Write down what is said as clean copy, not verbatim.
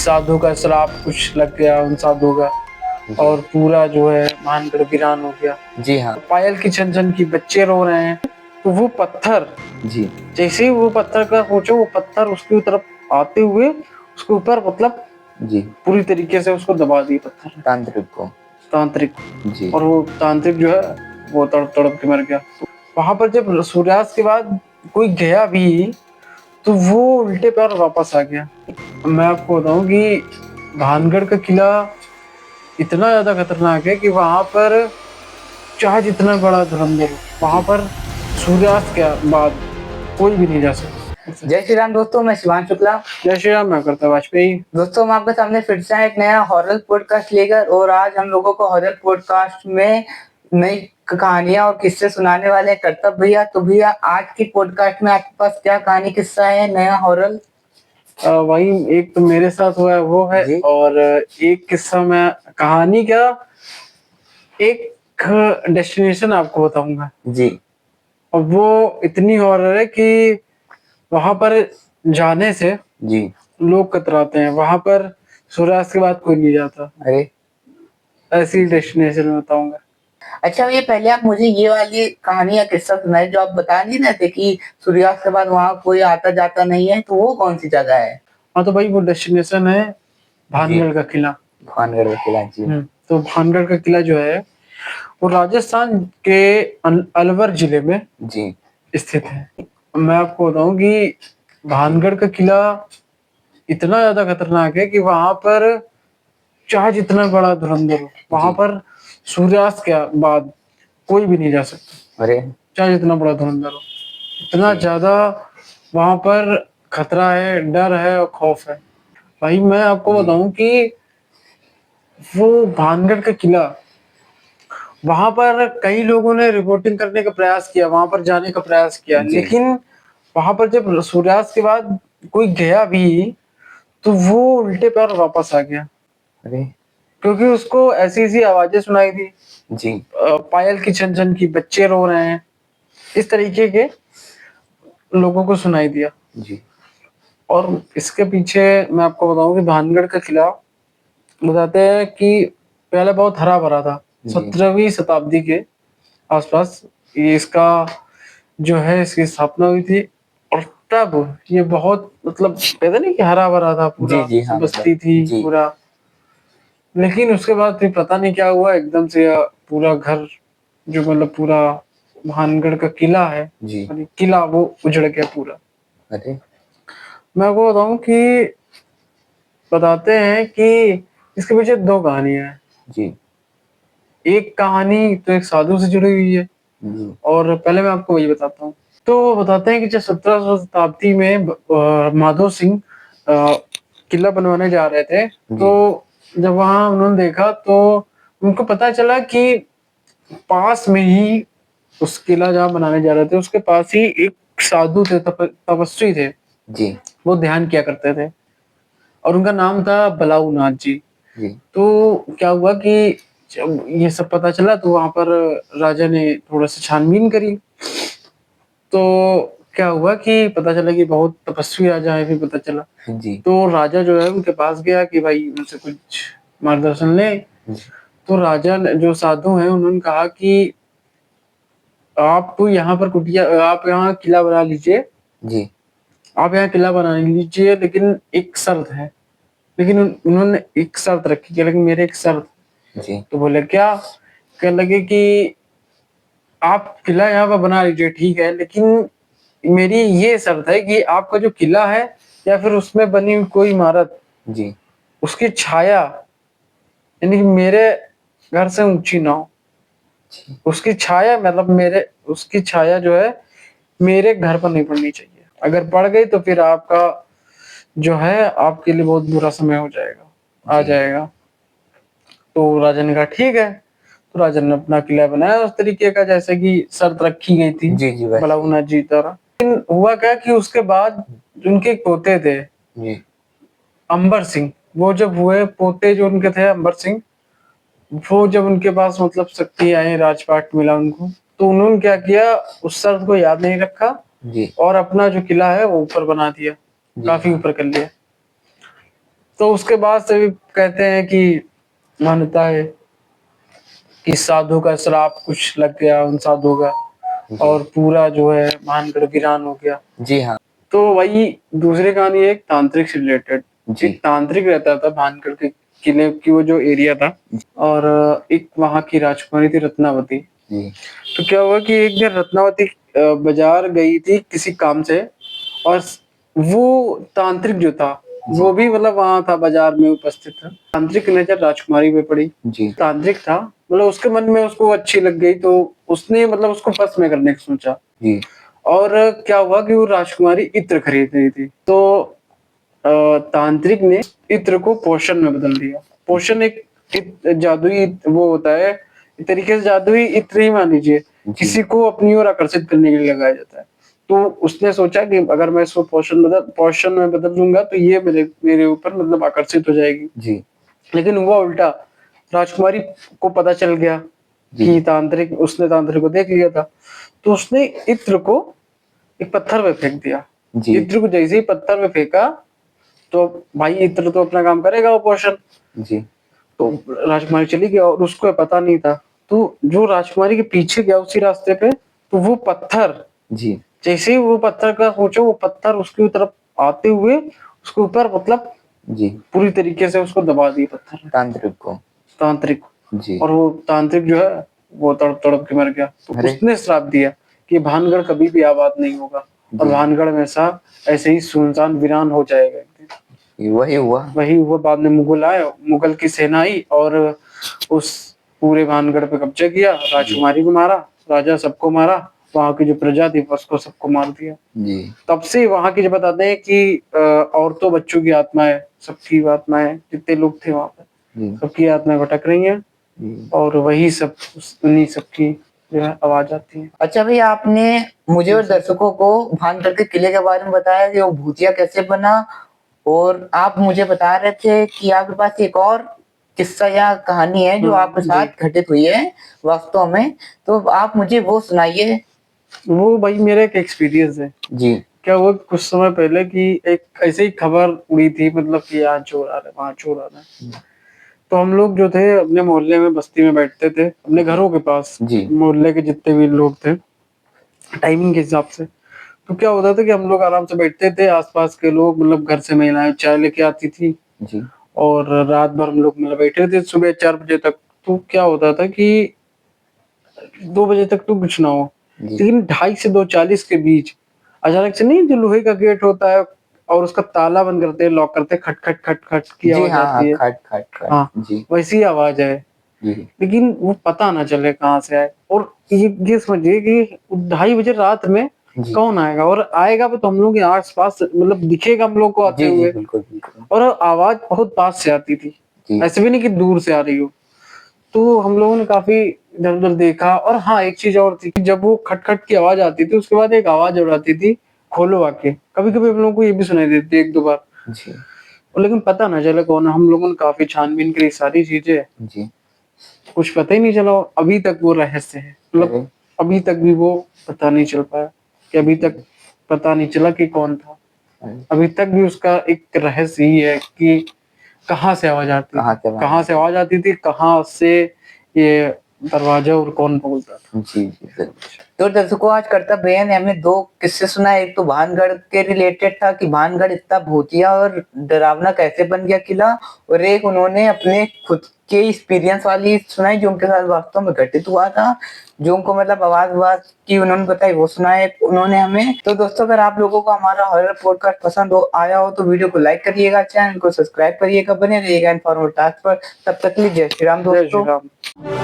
साधु का श्राप कुछ लग गया उन साधु का, और पूरा जो है भानगढ़ वीरान हो गया। जी हाँ। पायल की छन-छन की बच्चे रो रहे हैं, तो वो पत्थर जी जैसे ही वो पत्थर का सोचो, वो पत्थर उसकी तरफ आते हुए उसके ऊपर मतलब जी पूरी तरीके से उसको दबा दिए पत्थर ने, तांत्रिक को। तांत्रिक। जी और वो तांत्रिक जो है वो तड़प तड़प के मर गया। वहां पर जब सूर्यास्त के बाद कोई गया भी तो वो उल्टे पैर वापस आ गया। मैं आपको बताऊं कि भानगढ़ का किला इतना ज्यादा खतरनाक है कि वहां पर चाहे जितना बड़ा धुरंधर हो, वहां जी। पर सूर्यास्त के बाद कोई भी नहीं जा सकता। जय श्री राम दोस्तों, मैं शिवान शुक्ला। जय श्री राम, मैं करता वाजपेयी। दोस्तों, हम आपके सामने फिर से एक नया हॉरर पॉडकास्ट लेकर, और आज हम लोगों को हॉरर पॉडकास्ट में नई कहानियां और किस्से सुनाने वाले हैं करतब भैया। तो भैया, आज की पॉडकास्ट में आपके पास क्या कहानी किस्सा है नया हॉरर? वही एक तो मेरे साथ हुआ है वो है, जी और एक किस्सा मैं कहानी क्या एक डेस्टिनेशन आपको बताऊंगा। जी और वो इतनी हॉरर है कि वहां पर जाने से जी। लोग कतराते हैं। वहां पर सूर्यास्त के बाद कोई नहीं जाता। अरे, ऐसी डेस्टिनेशन में बताऊंगा। अच्छा भैया, पहले आप मुझे ये वाली कहानी या किस्सा सुनाए जो आप बता नहीं रहे थे कि सूर्यास्त के बाद वहां कोई आता जाता नहीं है, तो वो कौन सी जगह है? हाँ तो भाई वो डेस्टिनेशन है भानगढ़ का किला। भानगढ़ का किला। जी तो भानगढ़ का किला जो है वो राजस्थान के अलवर जिले में जी स्थित है। मैं आपको बताऊं कि भानगढ़ का किला इतना ज्यादा खतरनाक है कि वहां पर चाहे जितना बड़ा धुरंधर हो, वहां जी। पर सूर्यास्त के बाद कोई भी नहीं जा सकता। अरे, चाहे जितना बड़ा धुरंधर हो, इतना ज्यादा वहां पर खतरा है, डर है और खौफ है। भाई मैं आपको जी बताऊं कि वो भानगढ़ का किला, वहां पर कई लोगों ने रिपोर्टिंग करने का प्रयास किया, वहां पर जाने का प्रयास किया, जी। लेकिन वहां पर जब सूर्यास्त के बाद कोई गया भी तो वो उल्टे पैर वापस आ गया, अरे, क्योंकि उसको ऐसी ऐसी आवाजें सुनाई दी। जी पायल की छन-छन की, बच्चे रो रहे हैं, इस तरीके के लोगों को सुनाई दिया। जी और इसके पीछे मैं आपको बताऊं कि भानगढ़ का किला बताते हैं कि पहले बहुत हरा भरा था। जी 17वीं शताब्दी के आसपास ये इसका जो है इसकी स्थापना हुई थी। और तब ये बहुत मतलब कहते नहीं कि हरा भरा था, पूरा जी। हाँ, बस्ती मतलब थी जी पूरा। लेकिन उसके बाद फिर पता नहीं क्या हुआ, एकदम से पूरा घर जो मतलब पूरा भानगढ़ का किला है, जी। यानी किला वो उजड़ गया पूरा। अरे, मैं आपको बताऊं कि बताते हैं कि इसके पीछे दो कहानियां हैं। जी एक कहानी तो एक साधु से जुड़ी हुई है, जी और पहले मैं आपको वही बताता हूँ। तो बताते हैं कि जब 17वीं शताब्दी में माधो सिंह किला बनवाने जा रहे थे, तो जब वहां उन्होंने देखा तो उनको पता चला कि पास में ही उस किला जहाँ बनाने जा रहे थे उसके पास ही एक साधु थे, तपस्वी थे। जी वो ध्यान किया करते थे और उनका नाम था बलाऊ नाथ जी। जी। तो क्या हुआ कि जब ये सब पता चला तो वहां पर राजा ने थोड़ा सा छानबीन करी। तो क्या हुआ कि पता चला कि बहुत तपस्वी राजा है, फिर पता चला। जी तो राजा जो है उनके पास गया कि भाई उनसे कुछ मार्गदर्शन ले। तो राजा ने, जो साधु हैं, उन्होंने कहा कि आप यहाँ पर कुटिया, आप यहाँ किला बना लीजिए, जी आप यहाँ किला बना लीजिए, लेकिन एक शर्त है। लेकिन उन्होंने एक शर्त रखी कि लेकिन मेरे एक शर्त। जी तो बोले क्या? कहने लगे कि आप किला यहाँ पर बना लीजिए, ठीक है, लेकिन मेरी ये शर्त है कि आपका जो किला है या फिर उसमें बनी हुई कोई इमारत, जी। उसकी छाया यानी कि मेरे घर से ऊंची ना हो। उसकी छाया मतलब उसकी छाया जो है मेरे घर पर नहीं पड़नी चाहिए। अगर पड़ गई तो फिर आपका जो है आपके लिए बहुत बुरा समय हो जाएगा, आ जाएगा। तो राजा ने कहा ठीक है। तो राजा ने अपना किला बनाया उस तरीके का जैसे कि शर्त रखी गई थी जी जी। वैसे बलाउनाथ जी द्वारा। लेकिन हुआ क्या कि उसके बाद उनके एक पोते थे जी अंबर सिंह। वो जब हुए पोते जो उनके थे अंबर सिंह, वो जब उनके पास मतलब शक्ति आई, राजपाट मिला उनको, तो उन्होंने क्या किया, उस शर्त को याद नहीं रखा जी और अपना जो किला है वो ऊपर बना दिया, जी। काफी ऊपर कर लिया। तो उसके बाद से भी कहते हैं कि मान्यता है कि साधु का श्राप कुछ लग गया उन साधुओं का, और पूरा जो है भानगढ़ वीरान हो गया। जी हाँ। तो वही दूसरी कहानी है एक तांत्रिक से रिलेटेड। जी। एक तांत्रिक रहता था भानगढ़ के किले की वो जो एरिया था, और एक वहां की राजकुमारी थी रत्नावती। जी। तो क्या हुआ कि एक दिन रत्नावती बाजार गई थी किसी काम से, और वो तांत्रिक जो था वो भी मतलब वहां था, बाजार में उपस्थित था। तांत्रिक की नजर राजकुमारी पे पड़ी। जी। तांत्रिक था, मतलब उसके मन में उसको अच्छी लग गई, तो उसने मतलब उसको बस में करने का सोचा। जी। और क्या हुआ कि वो राजकुमारी इत्र खरीद रही थी, तो तांत्रिक ने इत्र को पोषण में बदल दिया। पोषण एक जादुई वो होता है, एक तरीके से जादुई इत्र ही मान लीजिए, किसी को अपनी ओर आकर्षित करने के लिए लगाया जाता है। तो उसने सोचा कि अगर मैं इसको पोषण में बदल दूंगा तो ये मेरे ऊपर मतलब आकर्षित हो जाएगी। जी। लेकिन हुआ उल्टा, राजकुमारी को पता चल गया कि उसने तांत्रिक को देख लिया था, तो उसने इत्र को एक पत्थर पे फेंक दिया। जी। इत्र को जैसे ही पत्थर पे फेंका, तो भाई इत्र तो अपना काम करेगा वो पोषण। जी। तो राजकुमारी चली गई और उसको पता नहीं था। तो जो राजकुमारी के पीछे गया उसी रास्ते पे, तो वो पत्थर, जी। जैसे ही वो पत्थर का सोचो, वो पत्थर उसकी तरफ आते हुए उसके ऊपर मतलब जी। पूरी तरीके से उसको दबा दिया पत्थर ने, तांत्रिक। जी। और वो तांत्रिक जो है वो तड़प तड़प के मर गया। तो उसने श्राप दिया कि भानगढ़ कभी भी आबाद नहीं होगा, और भानगढ़ हमेशा ऐसे ही सुनसान वीरान हो जाएगा एक दिन। वही हुआ। बाद में मुगल आए, मुगल की सेना आई और उस पूरे भानगढ़ पे कब्जा किया, राजकुमारी को मारा, राजा सबको मारा, वहां की जो प्रजा थी उसको सबको मार दिया। जी। तब से वहां की जो बताते हैं कि औरतों बच्चों की आत्माएं, सबकी आत्माएं, जितने लोग थे वहां पे सबकी आत्माएं भटक रही हैं, और वही सब उन्हीं सबकी जो है आवाज आती है। अच्छा भैया, आपने मुझे और दर्शकों को भानगढ़ के किले के बारे में बताया कि वो भूतिया कैसे बना, और आप मुझे बता रहे थे कि आपके पास एक और किस्सा या कहानी है जो आपके साथ घटित हुई है वास्तव में, तो आप मुझे वो सुनाइए। वो भाई मेरा एक एक्सपीरियंस है जी। क्या हुआ कुछ समय पहले कि एक ऐसे ही खबर उड़ी थी, मतलब कि यहाँ चोर आ रहा है, वहाँ चोर आ रहा है। तो हम लोग जो थे अपने मोहल्ले में बस्ती में बैठते थे, अपने घरों के पास, मोहल्ले के जितने भी लोग थे टाइमिंग के हिसाब से। तो क्या होता था कि हम लोग आराम से बैठते थे, आसपास के लोग मतलब घर से महिलाएं चाय लेके आती थी, और रात भर हम लोग मतलब बैठे थे सुबह 4 बजे तक। तो क्या होता था कि 2 बजे तक तो कुछ ना हो, लेकिन 2:30 से 2:40 के बीच अचानक से, नहीं जो लोहे का गेट होता है और उसका ताला बंद करते हैं, लॉक करते हैं, खट खट खट खट की आवाज आती है। खट खट खट। हाँ, वैसी आवाज है, लेकिन वो पता ना चले कहाँ से आए। और ये समझिए कि 2:30 बजे रात में कौन आएगा, और आएगा तो हम लोग के आस पास मतलब दिखेगा हम लोग को आते हुए, और आवाज बहुत पास से आती थी, ऐसे भी नहीं कि दूर से आ रही हो। तो हम लोगों ने काफी इधर उधर देखा, और हाँ एक चीज और थी कि जब वो खटखट की आवाज आती थी उसके बाद एक आवाज और आती थी, खोलो आके। कभी कभी हम लोगों को ये भी सुनाई देती थी 1-2 बार, और लेकिन पता ना चला कौन। हम लोगों ने काफी छानबीन करी सारी चीजें, कुछ पता ही नहीं चला। अभी तक वो रहस्य है, मतलब अभी तक भी वो पता नहीं चल पाया, कि अभी तक पता नहीं चला कि कौन था। अभी तक भी उसका एक रहस्य ही है कि कहाँ से आवाज आती थी, कहाँ से आवाज आती थी, कहाँ से ये दरवाजा, और कौन बोलता था। तो दर्शकों, आज कर्तव्य भैया ने हमें 2 किस्से सुनाए। एक तो भानगढ़ के रिलेटेड था कि भानगढ़ इतना भूतिया और डरावना कैसे बन गया किला, और एक उन्होंने अपने खुद के एक्सपीरियंस वाली सुनाई जो उनके साथ वास्तव में घटित हुआ था, जो उनको मतलब आवाज की उन्होंने बताई वो सुनाए उन्होंने हमें। तो दोस्तों, अगर आप लोगों को हमारा हॉरर पॉडकास्ट पसंद आया हो तो वीडियो को लाइक करिएगा, चैनल को सब्सक्राइब करिएगा, बने रहिएगा इन्फॉर्मेटिव टास्क पर। तब तक के लिए जय श्री राम दोस्तों।